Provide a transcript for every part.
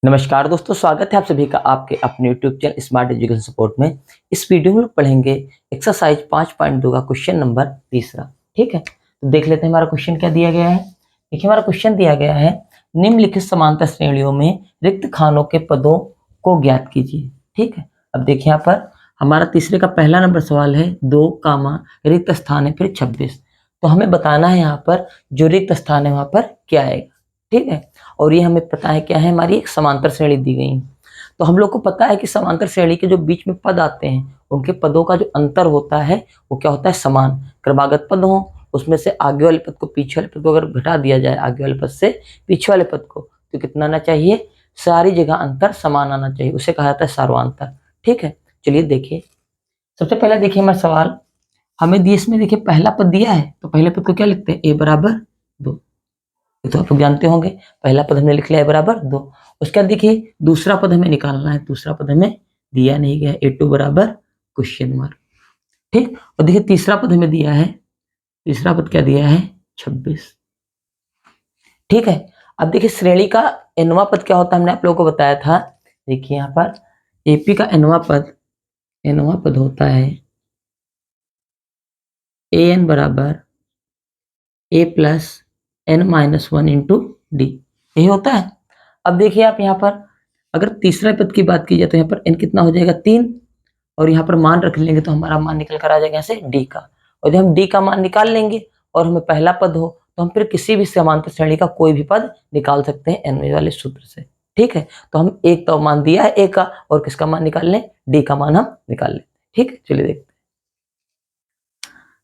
नमस्कार दोस्तों, स्वागत है आप सभी का आपके अपने YouTube channel smart education support में। इस वीडियो में पढ़ेंगे एक्सरसाइज 5.2 का क्वेश्चन नंबर 3। ठीक है, तो देख लेते हैं हमारा क्वेश्चन क्या दिया गया है। देखिए हमारा क्वेश्चन दिया गया है, निम्नलिखित समांतर श्रेणियों में रिक्त खानों के पदों को ज्ञात कीजिए। ठीक है, अब देखिए यहाँ पर हमारा तीसरे का पहला नंबर सवाल है 2 कामा रिक्त स्थान है फिर 26। तो हमें बताना है यहाँ पर जो रिक्त स्थान है वहां पर क्या आएगा। ठीक है, और ये हमें पता है क्या है, हमारी एक समांतर श्रेणी दी गई है। तो हम लोग को पता है कि समांतर श्रेणी के जो बीच में पद आते हैं उनके पदों का जो अंतर होता है वो क्या होता है, समान। क्रमागत पद हो उसमें से आगे वाले पद को पीछे वाले पद को अगर घटा दिया जाए आगे वाले पद से पीछे वाले पद को, तो कितना आना चाहिए, सारी जगह अंतर समान आना चाहिए, उसे कहा जाता है सार्वंतर। ठीक है, चलिए देखिए सबसे पहले देखिए हमारा सवाल हमें दिए, इसमें देखिए पहला पद दिया है तो पहले पद को क्या लिखते हैं, a बराबर 2। तो आप लोग जानते होंगे पहला पद हमने लिख लिया है बराबर 2। उसके बाद देखिए दूसरा पद हमें निकालना है, दूसरा पद हमें दिया नहीं गया, a2 बराबर क्वेश्चन मार्क। ठीक, और देखिए तीसरा पद हमें दिया है, तीसरा पद क्या दिया है, 26। ठीक है, अब देखिए श्रेणी का nवां पद क्या होता है, हमने आप लोगों को बताया था। देखिए यहाँ पर एपी का nवां पद होता है an बराबर a plus n-1 into D, यही होता है। अब देखिए आप यहाँ पर अगर तीसरा पद की बात की जाए तो यहाँ पर n कितना हो जाएगा 3, और यहाँ पर मान रख लेंगे तो हमारा मान निकल कर आ जाएगा यहाँ से d का। और जब हम d का मान निकाल लेंगे और हमें पहला पद हो तो हम फिर किसी भी समांतर श्रेणी का कोई भी पद निकाल सकते हैं n वाले सूत्र से। ठीक है, तो हम एक तो मान दिया है a का, और किसका मान निकाल लें, d का मान हम निकाल लें। ठीक है, चलिए देखते हैं।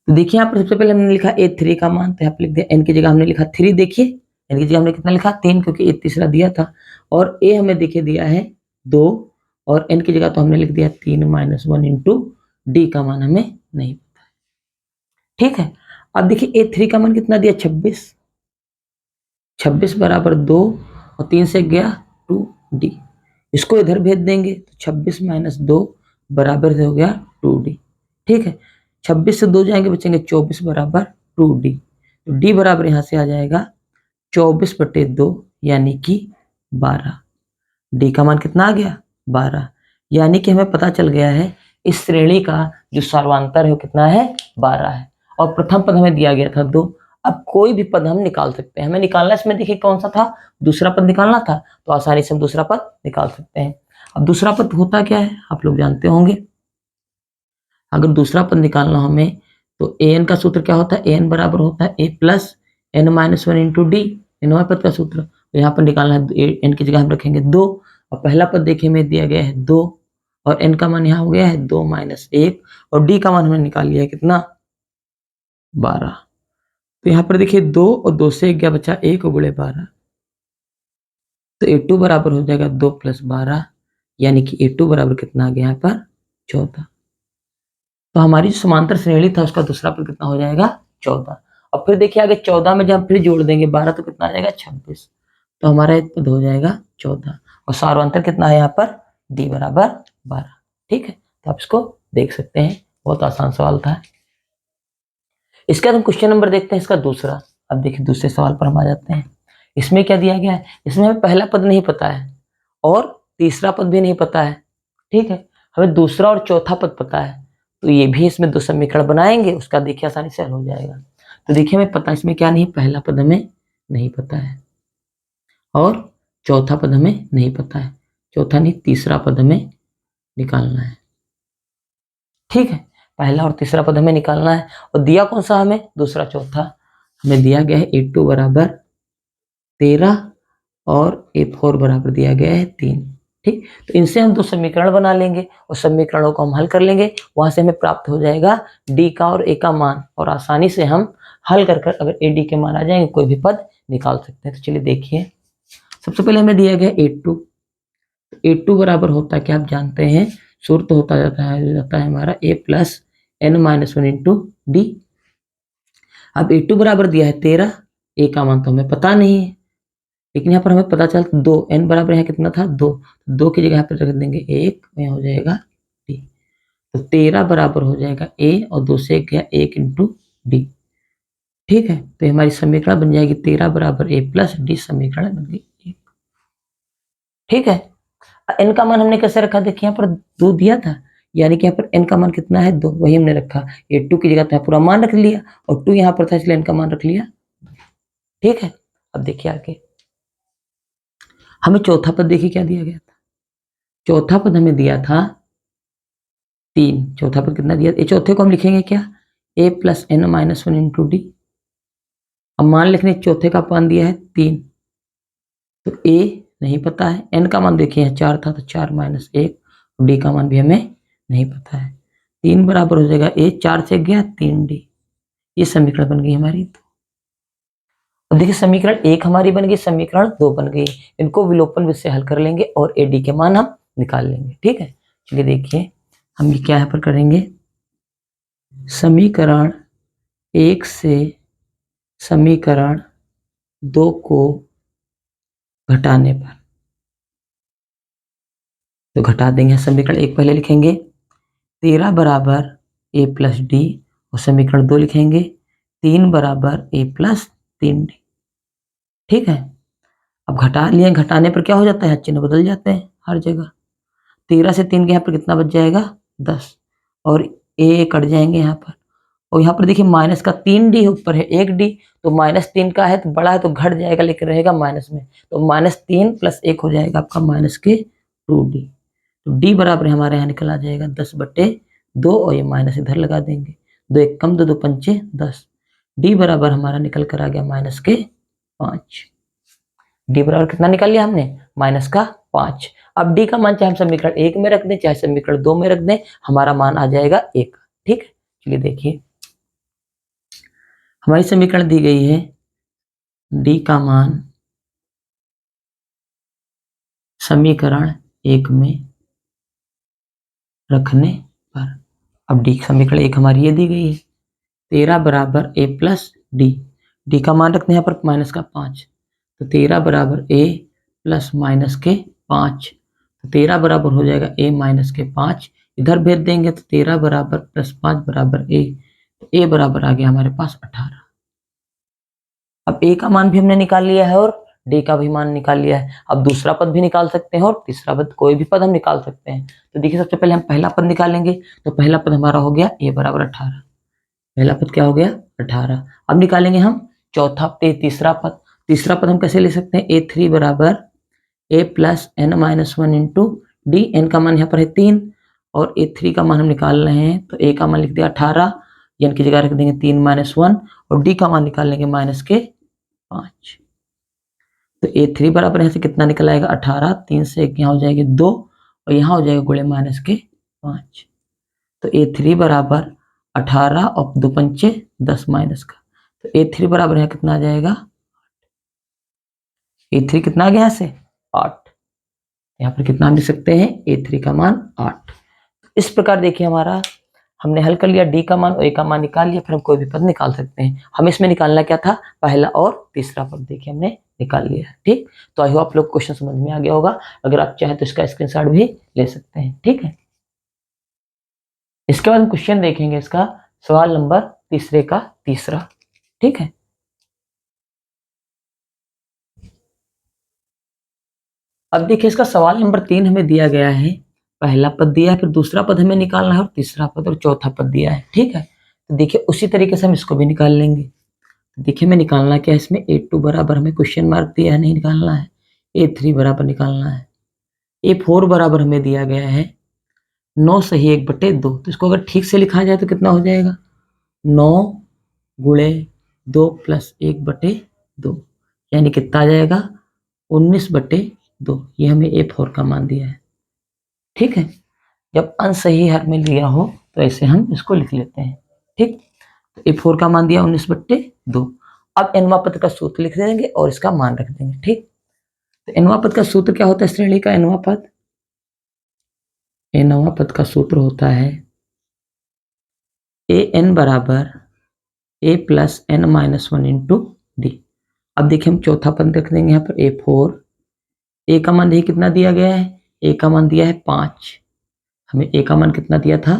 तो देखिए यहाँ पर सबसे पहले हमने लिखा a3 का मान, तो यहाँ पर लिख दिया n की जगह हमने लिखा 3। देखिए n की जगह हमने कितना लिखा 3, क्योंकि a तीसरा दिया था, और a हमें देखिए दिया है 2, और n की जगह तो हमने लिख दिया 3-1 इंटू डी का मान हमें नहीं पता है। ठीक है, अब देखिए a3 का मान कितना दिया 26, 26 बराबर 2 और 3 से गया 2d, इसको इधर भेज देंगे तो 26 - 2 बराबर से हो गया 2d। ठीक है, 26 से 2 जाएंगे बचेंगे 24 बराबर 2d, तो d बराबर यहाँ से आ जाएगा 24/2 यानी कि 12। d का मान कितना आ गया 12, यानी कि हमें पता चल गया है इस श्रेणी का जो सर्वांतर है वो कितना है 12 है। और प्रथम पद हमें दिया गया था 2। अब कोई भी पद हम निकाल सकते हैं, हमें निकालना इसमें देखिए कौन सा था, दूसरा पद निकालना था, तो आसानी से हम दूसरा पद निकाल सकते हैं। अब दूसरा पद होता क्या है आप लोग जानते होंगे, अगर दूसरा पद निकालना हमें तो an का सूत्र क्या होता है, an बराबर होता है a plus n-1 into d, nवां पद का सूत्र। तो यहाँ पर निकालना है n की जगह हम रखेंगे 2, और पहला पद देखिए में दिया गया है 2, और n का मान यहाँ हो गया है 2 - 1, और d का मान हमने निकाल लिया है कितना 12। तो यहाँ पर देखिए 2 और 2 से गया बचा 1 और गुणे 12, तो a2 बराबर हो जाएगा 2 + 12, यानी कि a2 बराबर कितना आ गया यहाँ पर 14। तो हमारी जो समांतर श्रेणी था उसका दूसरा पद कितना हो जाएगा 14। और फिर देखिए आगे 14 में जब हम फिर जोड़ देंगे 12 तो कितना आ जाएगा 26, तो हमारा एक पद हो जाएगा 14, और सार्वंतर कितना है यहाँ पर d बराबर 12। ठीक है, तो आप इसको देख सकते हैं, बहुत आसान सवाल था। इसके बाद हम क्वेश्चन नंबर देखते हैं इसका दूसरा। अब देखिए दूसरे सवाल पर हम आ जाते हैं। इसमें क्या दिया गया है, इसमें हमें पहला पद नहीं पता है और तीसरा पद भी नहीं पता है। ठीक है, हमें दूसरा और चौथा पद पता है, तो ये भी इसमें दो समीकरण बनाएंगे, उसका देखिए आसानी से हल हो जाएगा। तो देखिए हमें पता इसमें क्या नहीं, पहला पद हमें नहीं पता है और चौथा पद हमें नहीं पता है, चौथा नहीं तीसरा पद हमें निकालना है। ठीक है, पहला और तीसरा पद हमें निकालना है, और दिया कौन सा हमें, दूसरा चौथा। हमें दिया गया है a2 बराबर 13 और a4 बराबर दिया गया है 3। ठीक, तो इनसे हम दो समीकरण बना लेंगे और समीकरणों को हम हल कर लेंगे, वहां से हमें प्राप्त हो जाएगा d का और a का मान, और आसानी से हम हल कर अगर a d के मान आ जाएंगे कोई भी पद निकाल सकते हैं। तो चलिए देखिए, सबसे पहले हमें दिया गया a2, a2 बराबर होता है क्या आप जानते हैं, सूत्र होता जाता है हमारा a plus n-1 into D. अब a2 बराबर दिया है 13, a का मान तो हमें पता नहीं है, लेकिन यहाँ पर हमें पता चला 2, n बराबर यहाँ कितना था 2, 2 की जगह यहाँ पर रख देंगे 1, यहाँ हो जाएगा d, तो 13 बराबर हो जाएगा a, और 2 से 1 गया 1 इंटू डी। ठीक है, तो हमारी समीकरण बन जाएगी 13 बराबर a प्लस डी, समीकरण बन गई 1। ठीक है। n का मान हमने कैसे रखा, देखिए यहाँ पर 2 दिया था, यानी कि यहाँ पर n का मान कितना है 2, वही हमने रखा। ये 2 की जगह तो पूरा मान रख लिया और 2 यहाँ पर था इसलिए n का मान रख लिया। ठीक है, अब देखिए आगे हमें चौथा पद देखिए क्या दिया गया था। चौथा पद हमें दिया था 3। चौथा पद कितना दिया, ये चौथे को हम लिखेंगे क्या, a plus n minus 1 into D. अब मान लिखने चौथे का मान दिया है 3, तो a नहीं पता है, n का मान देखिए 4 था तो 4 माइनस 1, डी का मान भी हमें नहीं पता है। 3 बराबर हो जाएगा a, 4 से गया 3d। ये समीकरण बन गई हमारी। तो देखिए समीकरण 1 हमारी बन गई, समीकरण 2 बन गई। इनको विलोपन विधि से हल कर लेंगे और एडी के मान हम निकाल लेंगे। ठीक है, चलिए देखिए हम ये क्या यहाँ पर करेंगे, समीकरण 1 से समीकरण 2 को घटाने पर, तो घटा देंगे। समीकरण 1 पहले लिखेंगे 13 बराबर a प्लस डी, और समीकरण 2 लिखेंगे 3 बराबर a प्लस 3d। ठीक है, अब घटा लिए, घटाने पर क्या हो जाता है, चिन्ह बदल जाते हैं हर जगह। 13 से 3 के यहाँ पर कितना बच जाएगा 10, और a कट जाएंगे यहाँ पर, और यहाँ पर देखिए माइनस का 3d ऊपर है 1d, तो -3 का है तो बड़ा है तो घट जाएगा लेकिन रहेगा माइनस में, तो -3 + 1 हो जाएगा आपका -2d। तो d बराबर हमारे यहाँ निकल आ जाएगा 10/2, और ये माइनस इधर लगा देंगे, 2 1 कम 2 2 पंचे 10। d बराबर हमारा निकल कर आ गया -5। d बराबर कितना निकाल लिया हमने, -5। अब d का मान चाहे हम समीकरण 1 में रख दें चाहे समीकरण 2 में रख दें, हमारा मान आ जाएगा 1। ठीक है, चलिए देखिए हमारी समीकरण दी गई है, d का मान समीकरण 1 में रखने पर, अब d समीकरण 1 हमारी ये दी गई है, 13 बराबर a प्लस डी, डी का मान रखते हैं यहाँ पर -5, तो 13 बराबर a प्लस -5, तो 13 बराबर हो जाएगा a - 5, इधर भेज देंगे तो 13 बराबर +5 बराबर a, तो a बराबर आ गया हमारे पास 18। अब a का मान भी हमने निकाल लिया है और d का भी मान निकाल लिया है। अब दूसरा पद भी निकाल सकते हैं और तीसरा पद, कोई भी पद हम निकाल सकते हैं। तो देखिए सबसे पहले हम पहला पद निकालेंगे, तो पहला पद हमारा हो गया a बराबर 18, पहला पद क्या हो गया 18। अब निकालेंगे हम तीसरा पद। तीसरा पद हम कैसे ले सकते हैं, a3 बराबर a plus n-1 into d, n का मान यहाँ पर है 3 और a3 का मान हम निकाल रहे हैं, तो a का मान लिख दिया 18, n की जगह रख देंगे 3 - 1, और d का मान निकाल लेंगे -5। तो a3 बराबर यहाँ से कितना निकल आएगा 18, 3 से 1 यहाँ हो जाएगी 2, और यहाँ हो जाएगा गुणे -5। तो a3 बराबर 18 और 2 पंचे 10 माइनस का, तो a3 बराबर यहाँ कितना आ जाएगा, a3 कितना आ गया यहाँ से 8। यहाँ पर कितना लिख सकते हैं, a3 का मान 8। इस प्रकार देखिए हमारा हमने हल कर लिया, d का मान और a का मान निकाल लिया, फिर हम कोई भी पद निकाल सकते हैं। हमें इसमें निकालना क्या था, पहला और तीसरा पद देखिए हमने निकाल लिया है। ठीक, तो आई होप आप लोग क्वेश्चन समझ में आ गया होगा, अगर आप चाहें तो इसका स्क्रीनशॉट भी ले सकते हैं। ठीक है, इसके बाद हम क्वेश्चन देखेंगे इसका सवाल नंबर तीसरे का तीसरा। ठीक है, अब देखिए इसका सवाल नंबर 3 हमें दिया गया है, पहला पद दिया है, फिर दूसरा पद हमें निकालना है और तीसरा पद और चौथा पद दिया है। ठीक है, तो देखिए उसी तरीके से हम इसको भी निकाल लेंगे। देखिए हमें निकालना क्या है, इसमें a2 बराबर हमें क्वेश्चन मार्क दिया है, नहीं निकालना है, a3 बराबर निकालना है, a4 बराबर हमें दिया गया है 9 सही 1/2, तो इसको अगर ठीक से लिखा जाए तो कितना हो जाएगा, 9 गुणे 2 प्लस 1/2, यानी कितना आ जाएगा 19/2, ये हमें a4 का मान दिया है। ठीक है, जब अनसही हर में लिया हो तो ऐसे हम इसको लिख लेते हैं। ठीक, तो a4 का मान दिया 19/2। अब nवां पद का सूत्र लिख देंगे और इसका मान रख देंगे। ठीक, तो nवां पद का सूत्र क्या होता है, श्रेणी का nवां पद का सूत्र होता है an बराबर a plus n-1 into D. अब देखिए हम चौथा पद रख देंगे यहाँ पर a4, a का मान देखिए कितना दिया गया है, a का मान दिया है 5, हमें a का मान कितना दिया था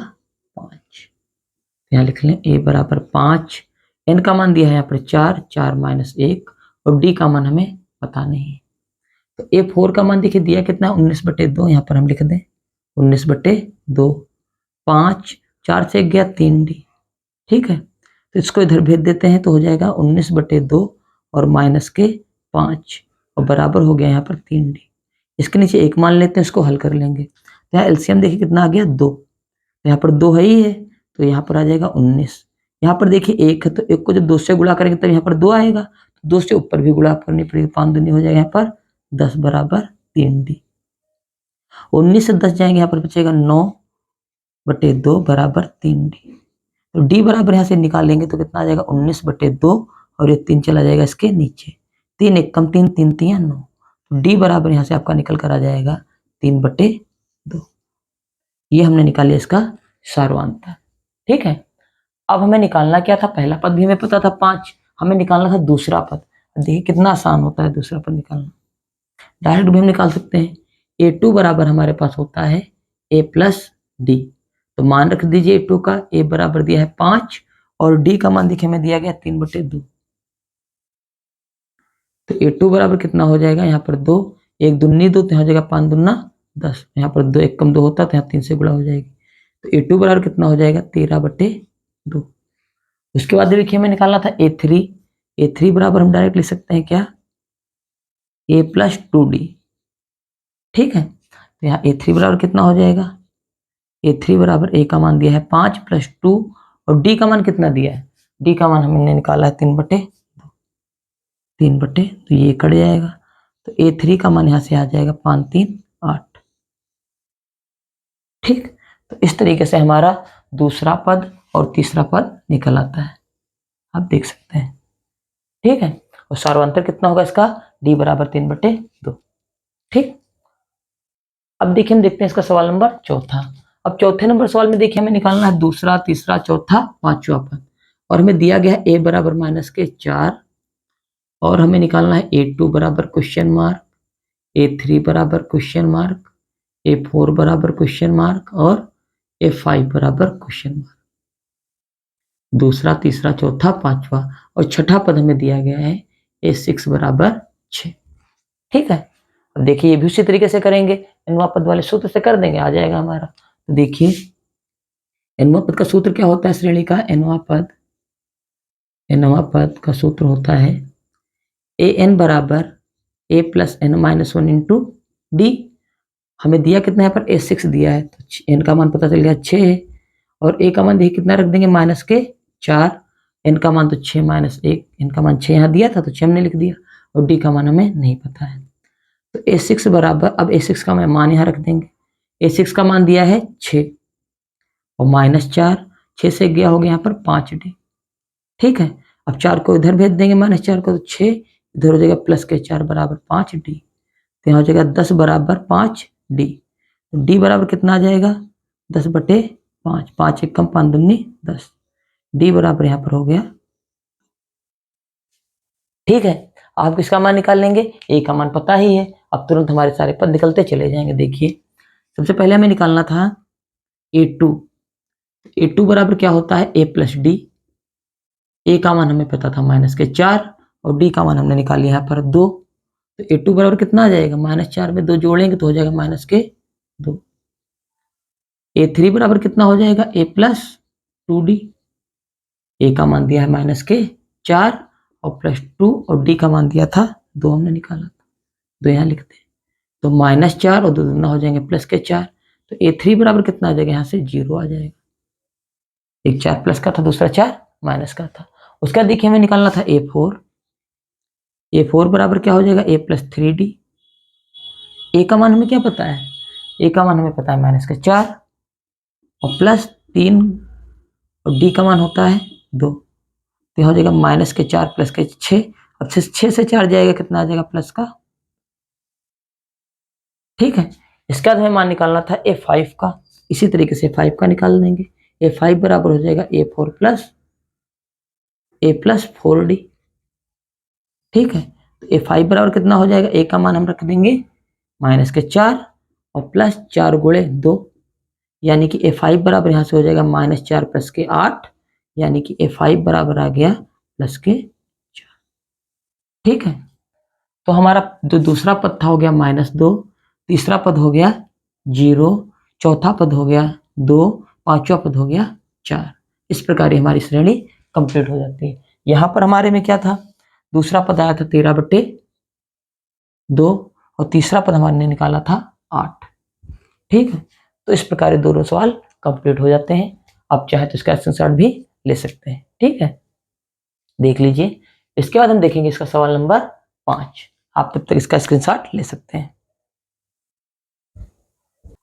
5, यहाँ लिख लें a बराबर 5, n का मान दिया है यहाँ पर 4, 4 - 1, और d का मान हमें पता नहीं है। तो A4 का मान देखिए दिया कितना, 19/2, यहाँ पर हम लिख दें 19/2, 5, 4 से गया 3D, ठीक है। तो इसको इधर भेज देते हैं तो हो जाएगा 19/2 और माइनस के 5 और बराबर हो गया यहाँ पर 3D। इसके नीचे 1 मान लेते हैं, इसको हल कर लेंगे। तो यहाँ एलसीएम देखिए कितना आ गया 2, तो यहाँ पर 2 है ही है, तो यहाँ पर आ जाएगा 19। यहाँ पर देखिए 1 है, तो 1 को जब 2 से गुणा करेंगे तब यहाँ पर 2 आएगा, तो 2 से ऊपर भी गुणा करनी पड़ेगी, 5 दूनी हो जाएगा यहाँ पर 10 बराबर 3D। 19 से 10 जाएंगे, यहाँ पर बचेगा 9/2 बराबर 3D। तो D बराबर यहाँ से निकालेंगे तो कितना आ जाएगा 19/2 और ये 3 चला जाएगा इसके नीचे, 3 1 कम 3, 3 3 9, तो D बराबर यहाँ से आपका निकल कर आ जाएगा 3/2। ये हमने निकालिया इसका सारवांतर, ठीक है। अब हमें निकालना क्या था, पहला पद भी हमें पता था 5, हमें निकालना था दूसरा पद। देखिए कितना आसान होता है दूसरा पद निकालना, डायरेक्ट भी हम निकाल सकते हैं। A2 बराबर हमारे पास होता है A प्लस D, तो मान रख दीजिए A2 का, A बराबर दिया है 5 और D का मान देखिए हमें दिया गया 3/2। तो A2 बराबर कितना हो जाएगा, यहाँ पर 2, 1 दूनी 2, तो यहाँ हो जाएगा 5 दूना 10, यहाँ पर 2 1 कम 2 होता, तो यहाँ 3 से गुणा हो जाएगी। तो A2 बराबर कितना हो जाएगा 13/2। उसके बाद देखिए हमें निकालना था A3, A3 बराबर हम डायरेक्ट लिख सकते हैं क्या, A प्लस 2D, ठीक है। तो यहाँ A3 बराबर कितना हो जाएगा, A3 बराबर A का मान दिया है 5 + 2 और D का मान कितना दिया है, D का मान हमने निकाला है 3/, तो ये कट जाएगा। तो A3 का मान यहाँ से आ जाएगा 5 3 8, ठीक। तो इस तरीके से हमारा दूसरा पद और तीसरा पद निकल आता है, आप देख सकते हैं, ठीक है। और सारवांतर कितना होगा इसका, D बराबर 3/2, ठीक। अब देखिए हम देखते हैं इसका सवाल नंबर चौथा। अब चौथे नंबर सवाल में देखिए हमें निकालना है दूसरा, तीसरा, चौथा, पांचवा पद, और हमें दिया गया है A बराबर -4 और हमें निकालना है A2 बराबर क्वेश्चन मार्क, A3 बराबर क्वेश्चन मार्क, A4 बराबर क्वेश्चन मार्क और A5 बराबर क्वेश्चन मार्क। दूसरा, तीसरा, चौथा, पांचवा और छठा पद हमें दिया गया है A6 बराबर 6, ठीक है। अब देखिए ये भी उसी तरीके से करेंगे, एनवा पद वाले सूत्र से कर देंगे, आ जाएगा हमारा। तो देखिए एनवा पद का सूत्र क्या होता है श्रेणी का, एनवा पद का सूत्र होता है an बराबर a plus n minus 1 into D. हमें दिया कितना यहाँ पर A6 दिया है, तो n का मान पता चल गया 6 है, और a का मान देखिए कितना रख देंगे -4, n का मान तो 6 - 1, n का मान 6 यहाँ दिया था तो 6 हमने लिख दिया, और d का मान हमें नहीं पता है। तो A6 बराबर, अब A6 का मान यहाँ रख देंगे, A6 का मान दिया है 6 और -4, 6 से गया हो गया यहाँ पर 5D, ठीक है। अब 4 को इधर भेज देंगे, -4 को, तो 6 इधर हो जाएगा +4 बराबर 5D, तो यहाँ हो जाएगा 10 बराबर 5D। तो D बराबर कितना आ जाएगा 10/5, 5 1 कम 5 दूनी 10, D बराबर यहाँ पर हो गया, ठीक है। आप किसका मान निकाल लेंगे, A का मान पता ही है, अब तुरंत हमारे सारे पद निकलते चले जाएंगे। देखिए सबसे पहले हमें निकालना था A2 बराबर क्या होता है A प्लस D, A का मान हमें पता था -4 और D का मान हमने निकाल लिया यहाँ पर 2, तो A2 बराबर कितना आ जाएगा, -4 में 2 जोड़ेंगे तो हो जाएगा -2। A3 बराबर कितना हो जाएगा A प्लस 2D, A का मान दिया है -4 और +2 और D का मान दिया था 2, हमने निकाला था, 2 यहाँ लिखते हैं, तो -4 और 2 दूना हो जाएंगे +4, तो A3 बराबर कितना आ जाएगा, यहाँ से 0 आ जाएगा, एक 4 प्लस का था, दूसरा 4 माइनस का था। उसका देखिए हमें निकालना था A4 बराबर क्या हो जाएगा A प्लस 3D, A का मान हमें क्या पता है, A का मान हमें पता है -4 और +3 और D का मान होता है 2, तो हो जाएगा -4 + 6, अब 6 से 4 जाएगा, कितना आ जाएगा प्लस का, ठीक है। इसका हमें मान निकालना था A5 का, इसी तरीके से A5 का निकाल देंगे, A5 बराबर हो जाएगा A4 + 4D, ठीक है। तो A5 बराबर कितना हो जाएगा, A का मान हम रख देंगे -4 और +4 गुणे 2, यानी कि A5 बराबर यहाँ से हो जाएगा -4 + 8, यानी कि A5 बराबर आ गया +4, ठीक है। तो हमारा जो दूसरा पद था हो गया -2, तीसरा पद हो गया 0, चौथा पद हो गया 2, पांचवा पद हो गया 4। इस प्रकार हमारी श्रेणी कंप्लीट हो जाती है। यहाँ पर हमारे में क्या था, दूसरा पद आया था 13/2 और तीसरा पद हमारे ने निकाला था 8। ठीक है, तो इस प्रकार दोनों सवाल कंप्लीट हो जाते हैं। आप चाहे तो इसका स्क्रीनशॉट भी ले सकते हैं। ठीक है, देख लीजिए। इसके बाद हम देखेंगे इसका सवाल नंबर 5। आप तब तक इसका स्क्रीनशॉट ले सकते हैं।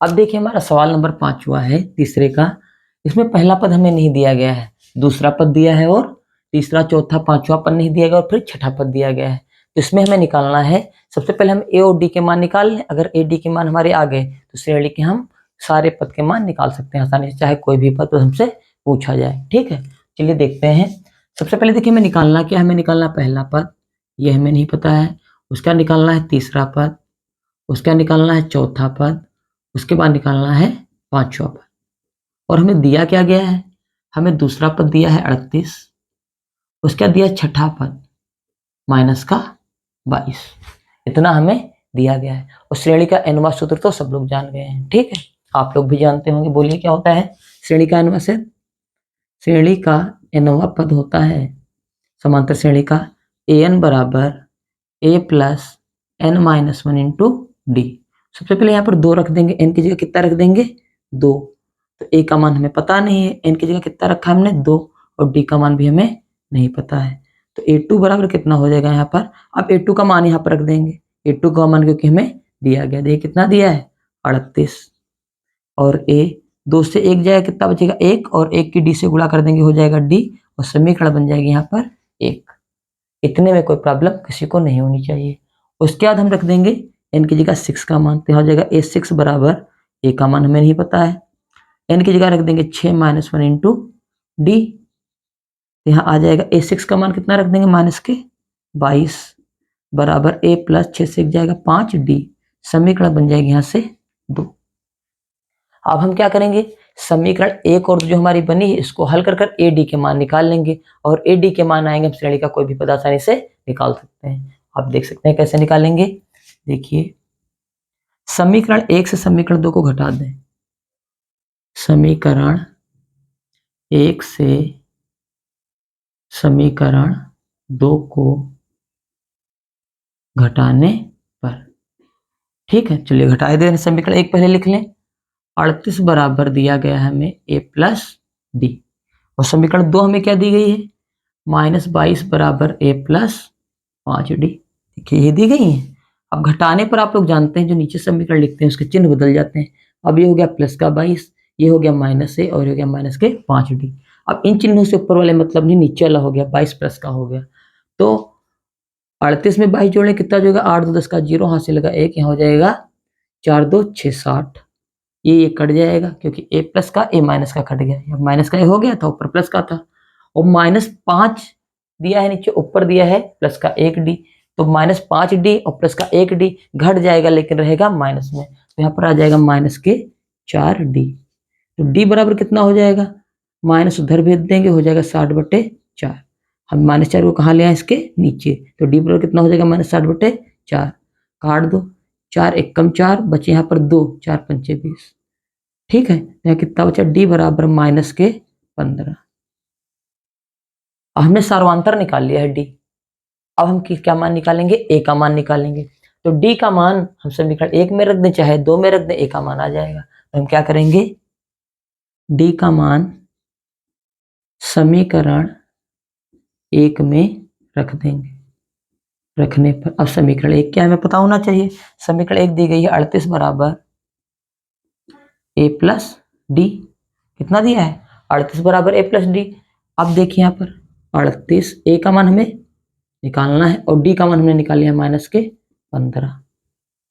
अब देखिए हमारा सवाल नंबर 5 हुआ है तीसरे का। इसमें पहला पद हमें नहीं दिया गया है, दूसरा पद दिया है और तीसरा, चौथा, पांचवा पद नहीं दिया गया और फिर छठा पद दिया गया है। तो इसमें हमें निकालना है, सबसे पहले हम ए और डी के मान निकाल लें। अगर ए डी के मान हमारे आ गए तो श्रेणी के हम सारे पद के मान निकाल सकते हैं आसानी से, चाहे कोई भी पद हमसे पूछा जाए। ठीक है, चलिए देखते हैं। सबसे पहले देखिए हमें निकालना क्या, हमें निकालना पहला पद, ये हमें नहीं पता है। उसका निकालना है तीसरा पद, उसका निकालना है चौथा पद, उसके बाद निकालना है पांचवा पद। और हमें दिया क्या गया है, हमें दूसरा पद दिया है 38, उसका दिया छठा पद -22। इतना हमें दिया गया है। और श्रेणी का एनवा सूत्र तो सब लोग जान गए हैं। ठीक है, आप लोग भी जानते होंगे। बोलिए क्या होता है श्रेणी का एनवा से? श्रेणी का एनवा पद होता है समांतर श्रेणी का an बराबर a plus n-1 into D. सबसे पहले यहाँ पर 2 रख देंगे, n की जगह कितना रख देंगे 2। तो a का मान हमें पता नहीं है, n की जगह कितना रखा हमने 2 और d का मान भी हमें नहीं पता है। तो a2 बराबर कितना हो जाएगा यहाँ पर, अब a2 का मान यहाँ पर रख देंगे। a2 का मान क्योंकि हमें दिया गया, देखिए कितना दिया है 38। और a 2 से 1 जाएगा कितना बचेगा 1, और 1 की d से गुणा कर देंगे हो जाएगा d, और समीकरण बन जाएगी यहाँ पर 1। इतने में कोई प्रॉब्लम किसी को नहीं होनी चाहिए। उसके बाद हम रख देंगे n की जगह 6 का मान, तो हो जाएगा a6 बराबर, a का मान हमें नहीं पता है, n की जगह रख देंगे 6-1 इंटू डी। यहाँ आ जाएगा a6 का मान कितना रख देंगे -22 बराबर a प्लस 6 से जाएगा 5d। समीकरण बन जाएगी यहाँ से 2। अब हम क्या करेंगे, समीकरण 1 और जो हमारी बनी है इसको हल कर कर ए डी के मान निकाल लेंगे, और ए डी के मान आएंगे हम श्रेणी का कोई भी पद आसानी से निकाल सकते हैं। आप देख सकते हैं कैसे निकालेंगे। देखिए समीकरण 1 से समीकरण 2 को घटा दें, समीकरण 1 से समीकरण 2 को घटाने पर, ठीक है चलिए घटाए दे। समीकरण 1 पहले लिख लें, 38 बराबर दिया गया है हमें a प्लस डी, और समीकरण 2 हमें क्या दी गई है -22 बराबर a प्लस 5d। देखिए ये दी गई है। अब घटाने पर आप लोग जानते हैं जो नीचे समीकरण लिखते हैं उसके चिन्ह बदल जाते हैं। अब ये हो गया प्लस का 22, ये हो गया -a और ये हो गया -5d। अब इन चिन्हों से ऊपर वाले मतलब नहीं, नीचे वाला हो गया 22 प्लस का हो गया। तो 38 में 22 जोड़े कितना जो 8 2 10 का 0, हाथ से लगा 1, यहाँ हो जाएगा 4 2 6 60। ये कट जाएगा क्योंकि a प्लस का a माइनस का कट गया, माइनस का हो गया था, ऊपर प्लस का था, और -5 दिया है नीचे, ऊपर दिया है प्लस का 1d, तो -5d और प्लस का 1d घट जाएगा लेकिन रहेगा माइनस में, तो यहाँ पर आ जाएगा -4d। तो d बराबर कितना हो जाएगा, माइनस उधर भेज देंगे हो जाएगा 60/4। हम -4 को कहाँ ले आए इसके नीचे, तो d बराबर कितना हो जाएगा -60/4। काट दो, 4 1 कम 4 बचे यहाँ पर 2, 4 5 20। ठीक है, यहाँ कितना बचा d बराबर -15। अब हमने सार्वंतर निकाल लिया है d। अब हम क्या मान निकालेंगे, a का मान निकालेंगे। तो d का मान हम समीकरण 1 में रख दें चाहे 2 में रख दें, a का मान आ जाएगा। तो हम क्या करेंगे, d का मान समीकरण 1 में रख देंगे। रखने पर अब समीकरण 1 क्या हमें पता होना चाहिए, समीकरण 1 दी गई है 38 बराबर a प्लस डी। कितना दिया है 38 बराबर a प्लस डी। अब देखिए यहाँ पर 38 a का मान हमें निकालना है और d का मान हमने निकाल लिया -15।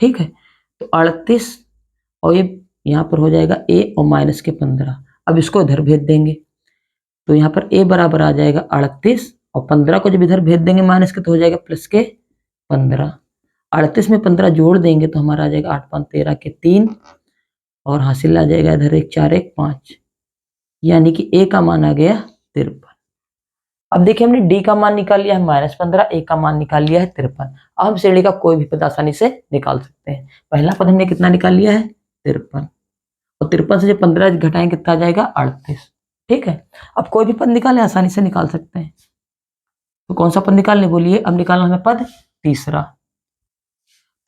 ठीक है, तो 38 और ये यहाँ पर हो जाएगा a और -15। अब इसको इधर भेज देंगे, तो यहाँ पर a बराबर आ जाएगा 38 और 15 को जब इधर भेज देंगे माइनस के तो हो जाएगा +15। 38 में 15 जोड़ देंगे तो हमारा आ जाएगा 8 5 13 के 3, और हासिल आ जाएगा इधर 1 4 1 5, यानी कि a का मान आ गया 53। अब देखिए हमने डी का मान निकाल लिया है -15, ए का मान निकाल लिया है 53। अब हम श्रेणी का कोई भी पद आसानी से निकाल सकते हैं। पहला पद हमने कितना निकाल लिया है 53, और 53 से जब 15 घटाएं कितना आ जाएगा 38। ठीक है, अब कोई भी पद निकालें आसानी से निकाल सकते हैं। तो कौन सा पद निकालने बोलिए, अब निकालना हमें पद तीसरा।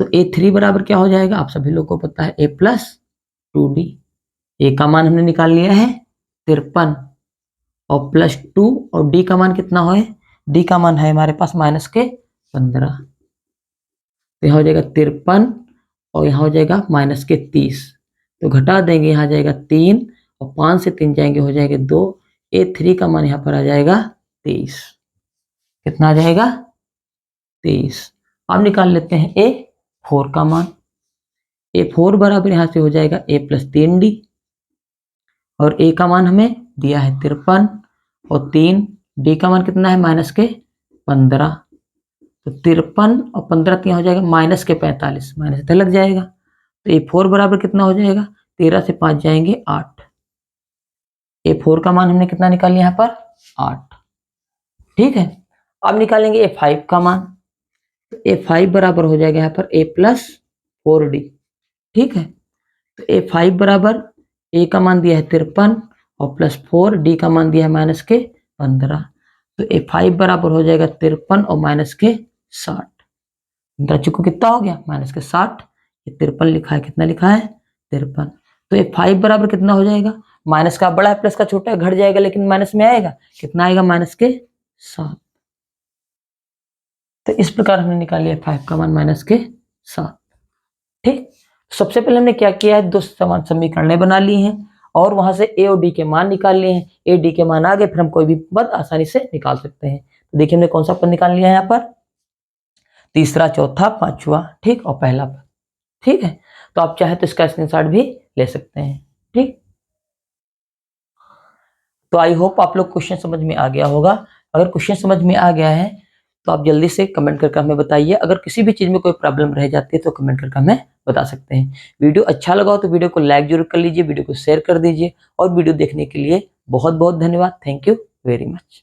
तो A3 बराबर क्या हो जाएगा, आप सभी लोग को पता है A + 2D। ए का मान हमने निकाल लिया है 53 और +2, और डी का मान कितना है, डी का मान है हमारे पास -15। तो यहाँ हो जाएगा 53 और यहाँ हो जाएगा -30। तो घटा देंगे, यहाँ जाएगा 3 और 5 से 3 जाएंगे, हो जाएगा 2। A3 का मान यहाँ पर आ जाएगा 23। कितना आ जाएगा 23। अब निकाल लेते हैं A4 का मान। A4 बराबर यहाँ से हो जाएगा A + 3D, और A का मान हमें दिया है 53 और 3, D का मान कितना है -15। तो 53 और 15 हो जाएगा -45, माइनस इधर लग जाएगा। तो A4 बराबर कितना हो जाएगा, 13 से 5 जाएंगे 8। A4 का मान हमने कितना निकाल लिया यहाँ पर 8। ठीक है, अब निकालेंगे A5 का मान। तो A5 बराबर हो जाएगा यहाँ पर A + 4D। ठीक है, तो A5 बराबर A का मान दिया है 53 और +4, D का मान दिया है -15। तो A5 बराबर हो जाएगा 53 और -60। बच्चों को कितना हो गया -60। ये 53 लिखा है, कितना लिखा है 53। तो A5 बराबर कितना हो जाएगा, माइनस का बड़ा है प्लस का छोटा है, घट जाएगा लेकिन माइनस में आएगा, कितना आएगा -7। तो इस प्रकार हमने निकाल लिया 5 का मान -7। ठीक, सबसे पहले हमने क्या किया है, दो समान समीकरणें बना ली हैं और वहां से ए और डी के मान निकाल लिए हैं। ए डी के मान आ गए, फिर हम कोई भी पद आसानी से निकाल सकते हैं। तो देखिए हमने कौन सा पद निकाल लिया है यहाँ पर, तीसरा, चौथा, पांचवा, ठीक, और पहला पद। ठीक है, तो आप चाहे तो इसका स्क्रीनशॉट भी ले सकते हैं। ठीक, तो आई होप आप लोग क्वेश्चन समझ में आ गया होगा। अगर क्वेश्चन समझ में आ गया है तो आप जल्दी से कमेंट करके हमें बताइए। अगर किसी भी चीज में कोई प्रॉब्लम रह जाती है तो कमेंट करके हमें बता सकते हैं। वीडियो अच्छा लगा हो तो वीडियो को लाइक जरूर कर लीजिए, वीडियो को शेयर कर दीजिए, और वीडियो देखने के लिए बहुत बहुत धन्यवाद। Thank you very much.